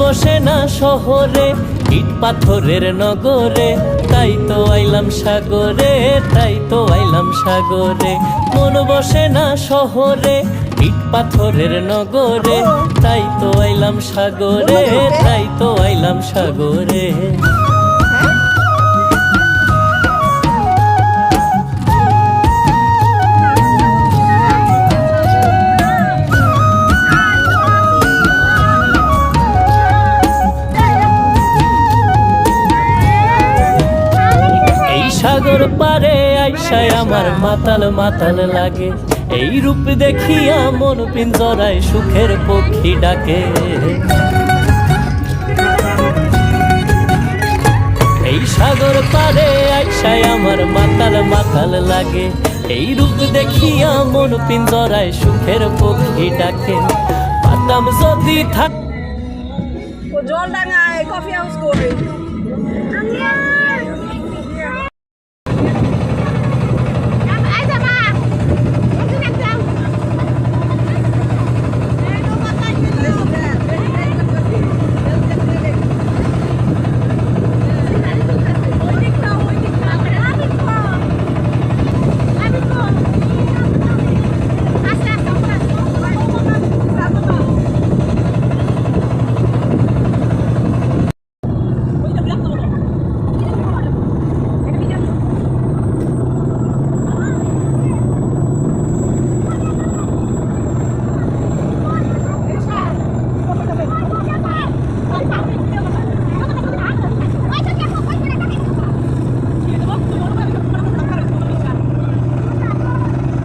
বসে না শহরে, ইট পাথরের নগরে, তাই তো আইলাম সাগরে, তাই তো আইলাম সাগরে। মন বসে না শহরে, ইট পাথরের নগরে, তাই তো আইলাম সাগরে, তাই তো আইলাম সাগরে। সাগর পারে আইসায় আমার মাতাল মাতাল লাগে, এই রূপ দেখিয়া মন পিঞ্জরায় সুখের পক্ষী ডাকে। এই সাগর পারে আইসায় আমার মাতাল মাতাল লাগে, এই রূপ দেখিয়া মন পিঞ্জরায় সুখের পক্ষী ডাকে। পাতাম যদি থাক জল ডাঙায় কফি হাউস করবে।